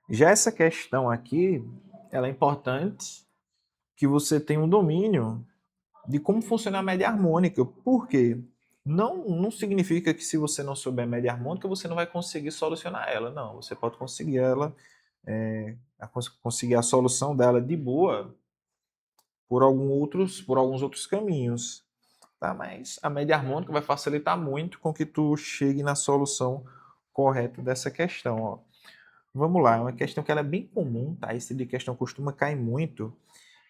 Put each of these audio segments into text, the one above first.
Já essa questão aqui, ela é importante que você tenha um domínio de como funciona a média harmônica. Por quê? Não significa que se você não souber média harmônica, você não vai conseguir solucionar ela. Não, você pode conseguir ela, conseguir a solução dela de boa por alguns outros caminhos. Tá? Mas a média harmônica vai facilitar muito com que tu chegue na solução correta dessa questão. Ó. Vamos lá, é uma questão que ela é bem comum, tá? Esse tipo de questão costuma cair muito.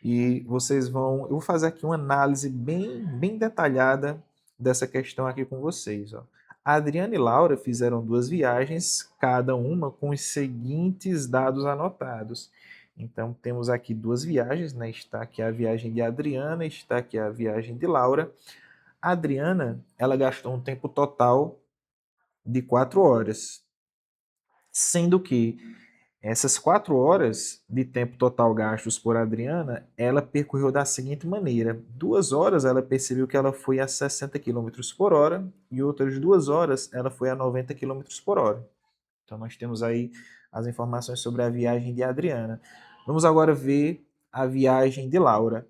E vocês vão. Eu vou fazer aqui uma análise bem detalhada dessa questão aqui com vocês. Ó. A Adriana e Laura fizeram duas viagens, cada uma com os seguintes dados anotados. Então, temos aqui duas viagens, né? Está aqui a viagem de Adriana, está aqui a viagem de Laura. A Adriana, ela gastou um tempo total de 4 horas, sendo que essas 4 horas de tempo total gastos por Adriana, ela percorreu da seguinte maneira: 2 horas ela percebeu que ela foi a 60 quilômetros por hora e outras 2 horas ela foi a 90 quilômetros por hora. Então nós temos aí as informações sobre a viagem de Adriana. Vamos agora ver a viagem de Laura.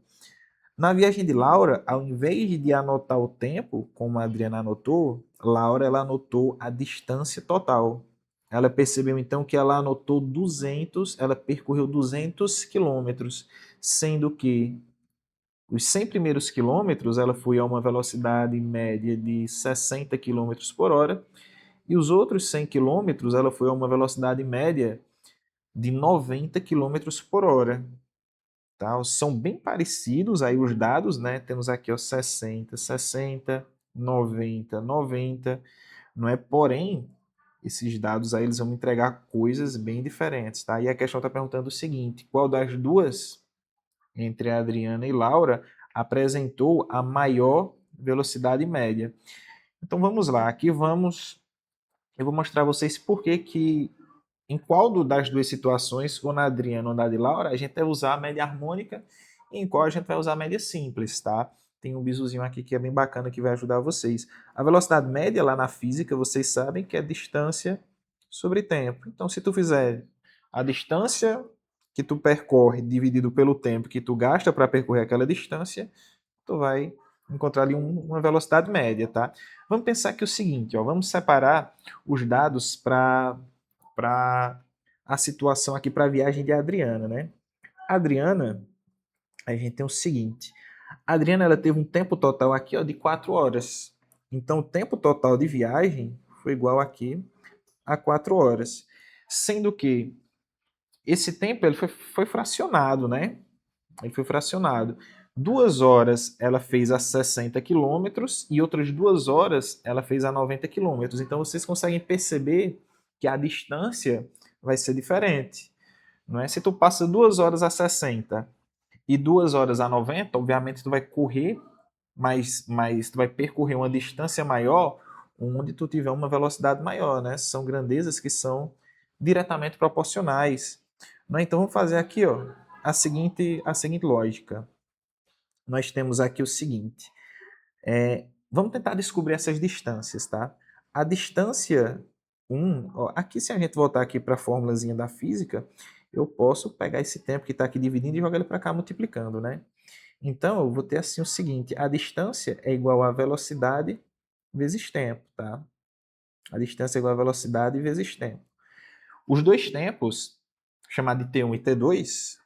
Na viagem de Laura, ao invés de anotar o tempo, como a Adriana anotou, Laura ela anotou a distância total. Ela percebeu então que ela anotou 200, ela percorreu 200 quilômetros, sendo que os 100 primeiros quilômetros ela foi a uma velocidade média de 60 quilômetros por hora e os outros 100 quilômetros ela foi a uma velocidade média de 90 quilômetros por hora. Tá? São bem parecidos aí os dados, né? Temos aqui ó, 60, 60, 90, 90, não é? Porém, esses dados aí eles vão me entregar coisas bem diferentes, tá? E a questão está perguntando o seguinte: qual das duas, entre a Adriana e Laura, apresentou a maior velocidade média? Então vamos lá, aqui vamos, eu vou mostrar a vocês por que em qual das duas situações, ou na Adriana ou na de Laura, a gente vai usar a média harmônica e em qual a gente vai usar a média simples, tá? Tem um bisuzinho aqui que é bem bacana que vai ajudar vocês. A velocidade média lá na física, vocês sabem que é distância sobre tempo. Então, se tu fizer a distância que tu percorre dividido pelo tempo que tu gasta para percorrer aquela distância, tu vai encontrar ali uma velocidade média, tá? Vamos pensar aqui o seguinte, ó, vamos separar os dados para a situação aqui para a viagem de Adriana, né? A Adriana, a gente tem o seguinte, a Adriana ela teve um tempo total aqui ó, de 4 horas. Então, o tempo total de viagem foi igual aqui a 4 horas. Sendo que esse tempo ele foi fracionado, né? Ele foi fracionado. 2 horas ela fez a 60 quilômetros e outras 2 horas ela fez a 90 quilômetros. Então vocês conseguem perceber que a distância vai ser diferente. Não é? Se tu passa 2 horas a 60 e 2 horas a 90, obviamente tu vai correr, mas tu vai percorrer uma distância maior onde tu tiver uma velocidade maior. Né? São grandezas que são diretamente proporcionais. Não é? Então vamos fazer aqui ó, a seguinte lógica. Nós temos aqui o seguinte. Vamos tentar descobrir essas distâncias, tá? A distância 1, ó, aqui se a gente voltar aqui para a formulazinha da física, eu posso pegar esse tempo que está aqui dividindo e jogar ele para cá multiplicando, né? Então, eu vou ter assim o seguinte, a distância é igual a velocidade vezes tempo, tá? A distância é igual a velocidade vezes tempo. Os dois tempos, chamado de T1 e T2,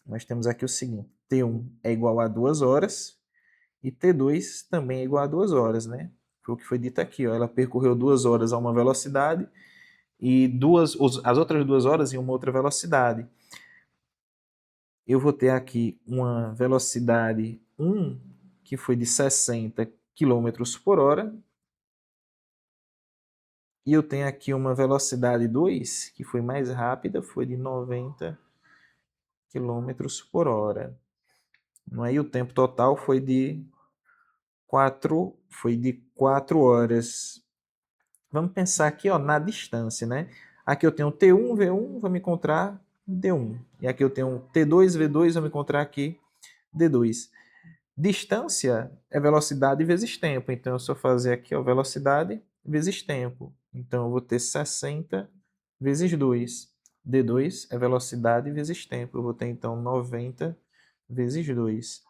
nós temos aqui o seguinte, T1 é igual a 2 horas, e T2 também é igual a 2 horas, né? Foi o que foi dito aqui, ó. Ela percorreu 2 horas a uma velocidade e as outras 2 horas em uma outra velocidade. Eu vou ter aqui uma velocidade 1, que foi de 60 quilômetros por hora, e eu tenho aqui uma velocidade 2, que foi mais rápida, foi de 90 quilômetros por hora. Não é? E o tempo total foi de 4 horas. Vamos pensar aqui ó, na distância, né? Aqui eu tenho T1, V1, vou me encontrar D1. E aqui eu tenho T2, V2, vou me encontrar aqui D2. Distância é velocidade vezes tempo. Então, eu só fazer aqui ó, velocidade vezes tempo. Então, eu vou ter 60 vezes 2. D2 é velocidade vezes tempo. Eu vou ter, então, 90 vezes 2.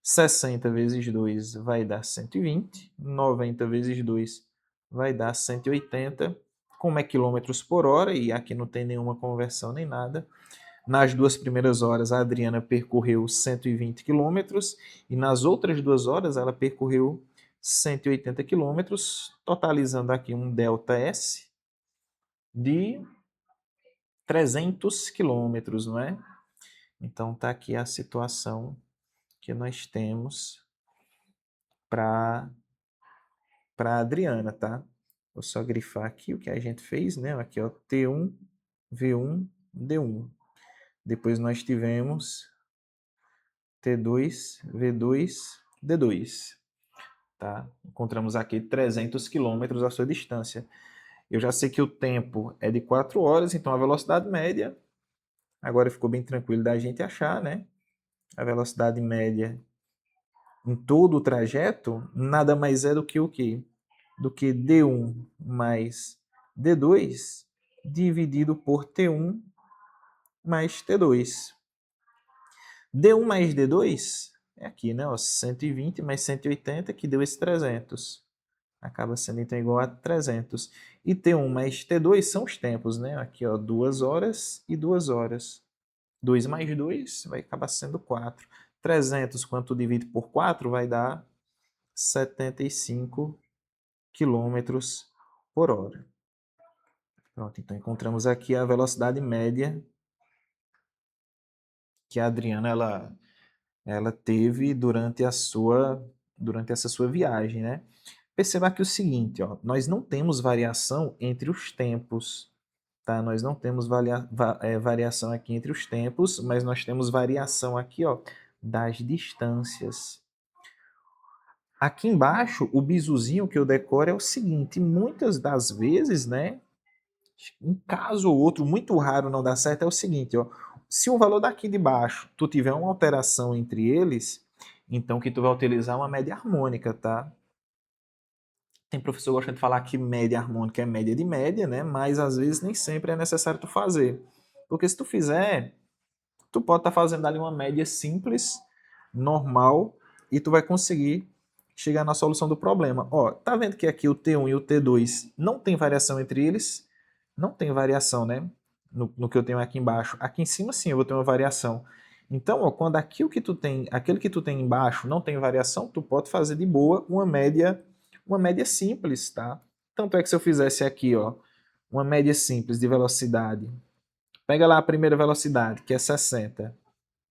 60 vezes 2 vai dar 120. 90 vezes 2 vai dar 180. Como é quilômetros por hora, e aqui não tem nenhuma conversão nem nada, nas 2 primeiras horas, a Adriana percorreu 120 quilômetros e nas outras 2 horas ela percorreu 180 quilômetros, totalizando aqui um delta S de 300 quilômetros, não é? Então está aqui a situação que nós temos para a Adriana, tá? Vou só grifar aqui o que a gente fez, né? Aqui, ó, T1, V1, D1. Depois nós tivemos T2, V2, D2. Tá? Encontramos aqui 300 quilômetros a sua distância. Eu já sei que o tempo é de 4 horas, então a velocidade média, agora ficou bem tranquilo da gente achar, né? A velocidade média em todo o trajeto nada mais é do que o quê? Do que D1 mais D2 dividido por T1 mais T2. D1 mais D2 é aqui, né? Ó, 120 mais 180, que deu esse 300. Acaba sendo então igual a 300. E T1 mais T2 são os tempos, né? Aqui, ó, 2 horas e 2 horas. 2 mais 2 vai acabar sendo 4. 300, quando divide por 4, vai dar 75 quilômetros por hora. Pronto, então encontramos aqui a velocidade média que a Adriana ela teve durante essa sua viagem, né? Perceba aqui o seguinte, ó, nós não temos variação entre os tempos, tá? Nós não temos variação aqui entre os tempos, mas nós temos variação aqui, ó, das distâncias. Aqui embaixo, o bizuzinho que eu decoro é o seguinte, muitas das vezes, né, um caso ou outro, muito raro não dá certo, é o seguinte, ó, se o valor daqui de baixo, tu tiver uma alteração entre eles, então que tu vai utilizar uma média harmônica, tá? Tem professor que gosta de falar que média harmônica é média de média, né? Mas às vezes nem sempre é necessário tu fazer. Porque se tu fizer, tu pode estar fazendo ali uma média simples, normal, e tu vai conseguir chegar na solução do problema. Ó, tá vendo que aqui o T1 e o T2 não tem variação entre eles? Não tem variação, né? No que eu tenho aqui embaixo. Aqui em cima, sim, eu vou ter uma variação. Então, ó, quando aquilo que tu tem, aquele que tu tem embaixo não tem variação, tu pode fazer de boa uma média simples, tá? Tanto é que se eu fizesse aqui, ó, uma média simples de velocidade, pega lá a primeira velocidade, que é 60,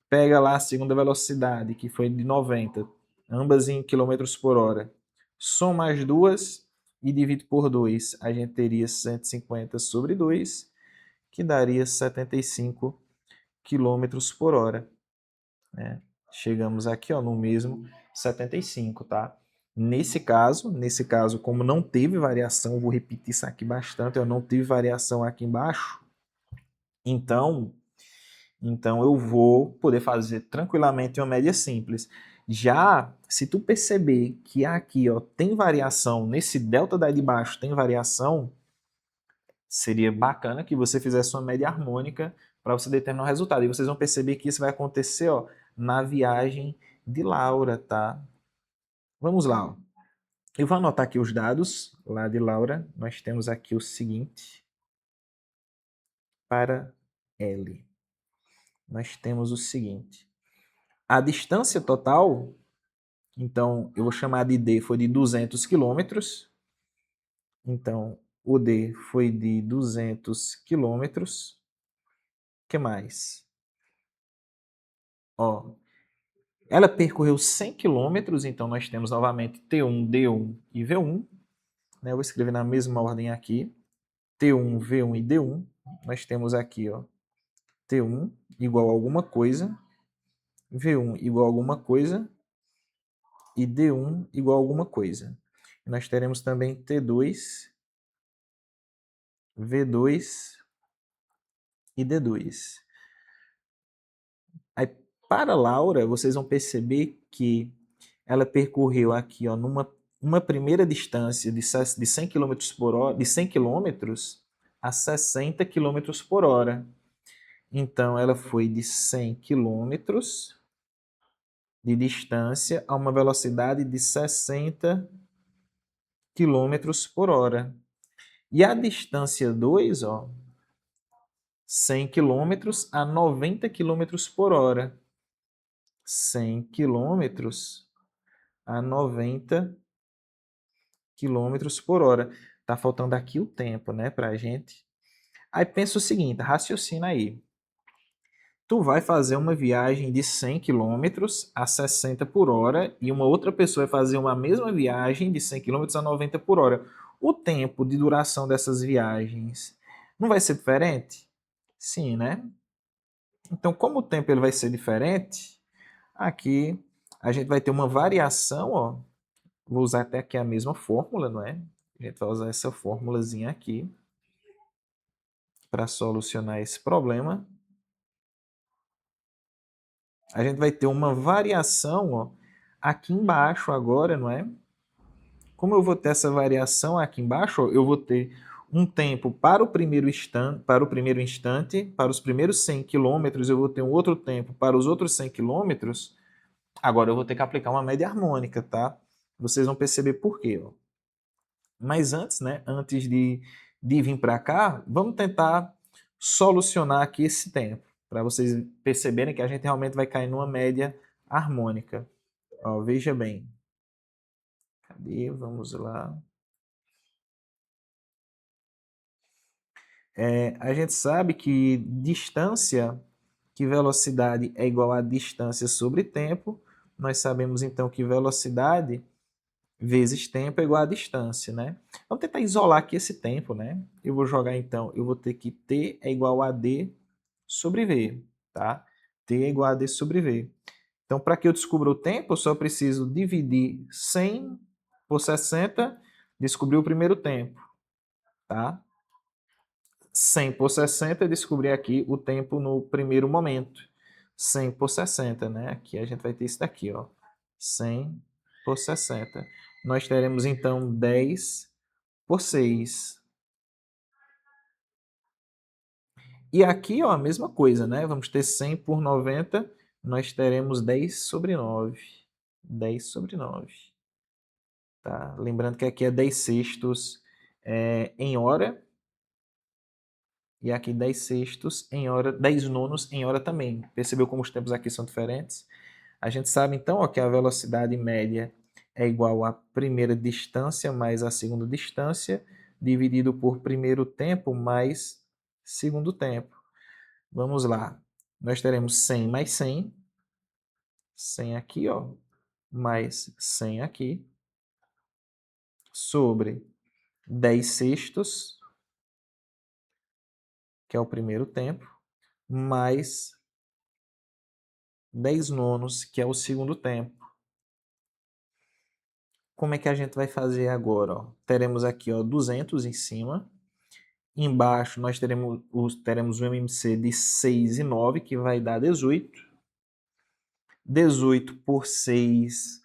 pega lá a segunda velocidade, que foi de 90, ambas em quilômetros por hora, soma as duas e divide por 2, a gente teria 150 sobre 2, que daria 75 quilômetros por hora, né? Chegamos aqui, ó, no mesmo 75, tá? Nesse caso, como não teve variação, vou repetir isso aqui bastante, eu não tive variação aqui embaixo, então, eu vou poder fazer tranquilamente uma média simples. Já, se tu perceber que aqui, ó, tem variação, nesse delta daí de baixo tem variação, seria bacana que você fizesse uma média harmônica para você determinar o resultado. E vocês vão perceber que isso vai acontecer, ó, na viagem de Laura, tá? Vamos lá, ó. Eu vou anotar aqui os dados lá de Laura. Nós temos aqui o seguinte para L. Nós temos o seguinte. A distância total, então eu vou chamar de D, foi de 200 quilômetros. Então, o D foi de 200 quilômetros. O que mais? Ó, ela percorreu 100 quilômetros, então nós temos novamente T1, D1 e V1. Né? Eu vou escrever na mesma ordem aqui. T1, V1 e D1. Nós temos aqui, ó, T1 igual a alguma coisa, V1 igual a alguma coisa e D1 igual a alguma coisa. E nós teremos também T2, V2 e D2. Aí, para Laura, vocês vão perceber que ela percorreu aqui, ó, uma primeira distância de 100 km por hora, de 100 km a 60 km por hora. Então, ela foi de 100 km de distância a uma velocidade de 60 km por hora. E a distância 2, ó, 100 km a 90 km por hora. 100 km a 90 km por hora. Tá faltando aqui o tempo, né, pra gente. Aí pensa o seguinte, raciocina aí. Tu vai fazer uma viagem de 100 km a 60 por hora e uma outra pessoa vai fazer uma mesma viagem de 100 km a 90 por hora. O tempo de duração dessas viagens não vai ser diferente? Sim, né? Então, como o tempo ele vai ser diferente, aqui a gente vai ter uma variação, ó. Vou usar até aqui a mesma fórmula, não é? A gente vai usar essa fórmulazinha aqui para solucionar esse problema. A gente vai ter uma variação, ó, aqui embaixo agora, não é? Como eu vou ter essa variação aqui embaixo, ó, eu vou ter um tempo para o primeiro instante, para os primeiros 100 quilômetros, eu vou ter um outro tempo para os outros 100 quilômetros. Agora eu vou ter que aplicar uma média harmônica, tá? Vocês vão perceber por quê, ó. Mas antes, né, antes de vir para cá, vamos tentar solucionar aqui esse tempo, para vocês perceberem que a gente realmente vai cair numa média harmônica. Ó, veja bem. Cadê? Vamos lá. A gente sabe que distância, que velocidade é igual a distância sobre tempo. Nós sabemos então que velocidade vezes tempo é igual a distância, né? Vamos tentar isolar aqui esse tempo, né? Eu vou jogar então, eu vou ter que T é igual a D sobre V, tá? T é igual a D sobre V. Então, para que eu descubra o tempo, eu só preciso dividir 100 por 60, descobrir o primeiro tempo, tá? 100 por 60, descobrir aqui o tempo no primeiro momento. 100 por 60, né? Aqui a gente vai ter isso daqui, ó. 100 por 60. Nós teremos então 10 por 6. E aqui, ó, a mesma coisa, né? Vamos ter 100 por 90, nós teremos 10 sobre 9. 10 sobre 9. Tá? Lembrando que aqui é 10 sextos em hora, e aqui 10 sextos em hora, 10 nonos em hora também. Percebeu como os tempos aqui são diferentes? A gente sabe então ó, que a velocidade média é igual à primeira distância mais a segunda distância, dividido por primeiro tempo mais segundo tempo. Vamos lá. Nós teremos 100 mais 100, 100 aqui, ó, mais 100 aqui, sobre 10 sextos, que é o primeiro tempo, mais 10 nonos, que é o segundo tempo. Como é que a gente vai fazer agora? Ó? Teremos aqui ó, 200 em cima. Embaixo nós teremos o MMC de 6 e 9, que vai dar 18. 18 por 6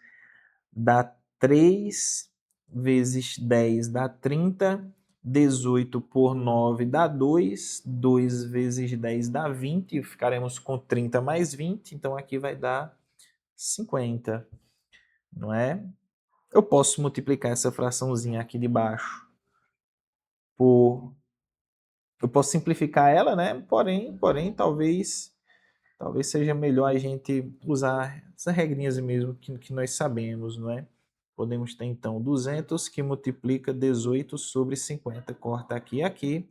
dá 3, vezes 10 dá 30. 18 por 9 dá 2. 2 vezes 10 dá 20. Ficaremos com 30 mais 20. Então aqui vai dar 50. Não é? Eu posso multiplicar essa fraçãozinha aqui de baixo por... Eu posso simplificar ela, né? Porém, talvez seja melhor a gente usar essas regrinhas mesmo que nós sabemos, não é? Podemos ter, então, 200 que multiplica 18 sobre 50. Corta aqui e aqui.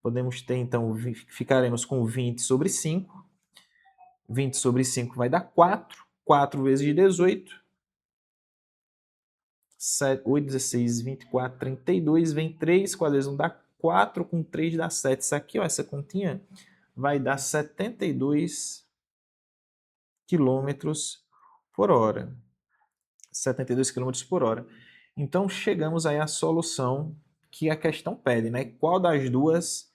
Podemos ter, então, ficaremos com 20 sobre 5. 20 sobre 5 vai dar 4. 4 vezes 18. 7, 8, 16, 24, 32. Vem 3, quadras não dá 4, com 3 dá 7. Isso aqui, ó, essa continha, vai dar 72 quilômetros por hora. 72 quilômetros por hora. Então, chegamos aí à solução que a questão pede, né? Qual das duas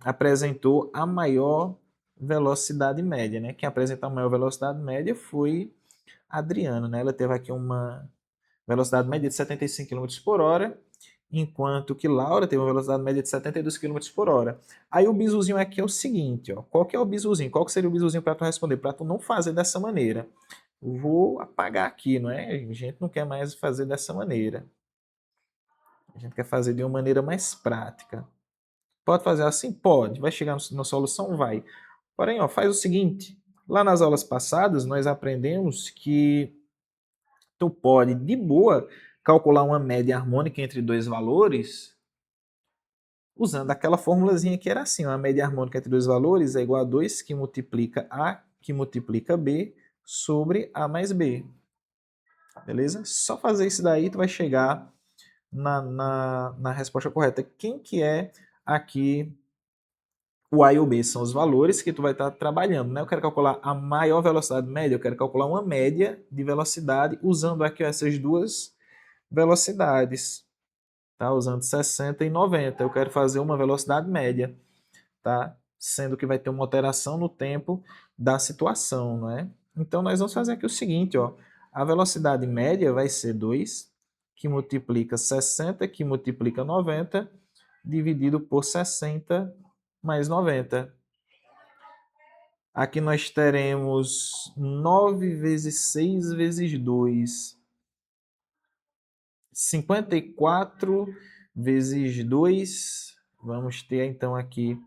apresentou a maior velocidade média, né? Quem apresentou a maior velocidade média foi a Adriana, né? Ela teve aqui uma velocidade média de 75 km por hora enquanto que Laura teve uma velocidade média de 72 km por hora. Aí o bizuzinho aqui é o seguinte, ó. Qual que é o bizuzinho? Qual que seria o bizuzinho para tu responder? Para tu não fazer dessa maneira. Eu vou apagar aqui, não é? A gente não quer mais fazer dessa maneira. A gente quer fazer de uma maneira mais prática. Pode fazer assim? Pode. Vai chegar na solução? Vai. Porém, ó, faz o seguinte. Lá nas aulas passadas, nós aprendemos que tu pode, de boa, calcular uma média harmônica entre dois valores usando aquela formulazinha que era assim, uma média harmônica entre dois valores é igual a 2 que multiplica A que multiplica B sobre A mais B. Beleza? Só fazer isso daí tu vai chegar na resposta correta. Quem que é aqui o A e o B? São os valores que tu vai estar trabalhando, né? Eu quero calcular a maior velocidade média, eu quero calcular uma média de velocidade usando aqui essas duas velocidades, tá? Usando 60 e 90. Eu quero fazer uma velocidade média, tá? Sendo que vai ter uma alteração no tempo da situação, não é? Então nós vamos fazer aqui o seguinte, ó. A velocidade média vai ser 2 que multiplica 60 que multiplica 90 dividido por 60 mais 90. Aqui nós teremos 9 vezes 6 vezes 2. 54 vezes 2. Vamos ter então aqui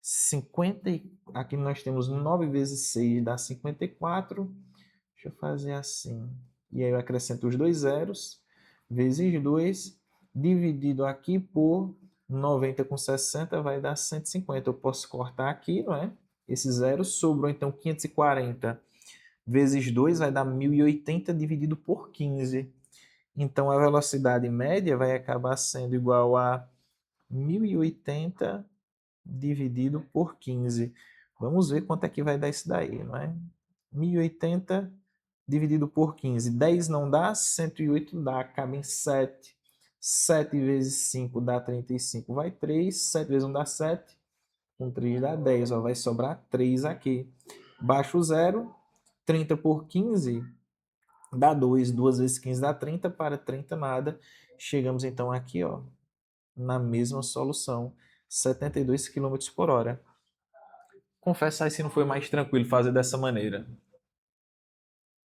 50. Aqui nós temos 9 vezes 6 dá 54. Deixa eu fazer assim. E aí eu acrescento os dois zeros. Vezes 2. Dividido aqui por 90 com 60 vai dar 150. Eu posso cortar aqui, não é? Esse zero sobrou então 540 vezes 2 vai dar 1080 dividido por 15. Então a velocidade média vai acabar sendo igual a 1080 dividido por 15. Vamos ver quanto é que vai dar isso daí, não é? 1080 dividido por 15. 10 não dá, 108 dá, cabe em 7. 7 vezes 5 dá 35, vai 3. 7 vezes 1 dá 7. Com 3 dá 10, ó, vai sobrar 3 aqui. Baixa o zero, 30 por 15 dá 2. 2 vezes 15 dá 30, para 30 nada. Chegamos então aqui, ó, na mesma solução, 72 km por hora. Confessar se não foi mais tranquilo fazer dessa maneira.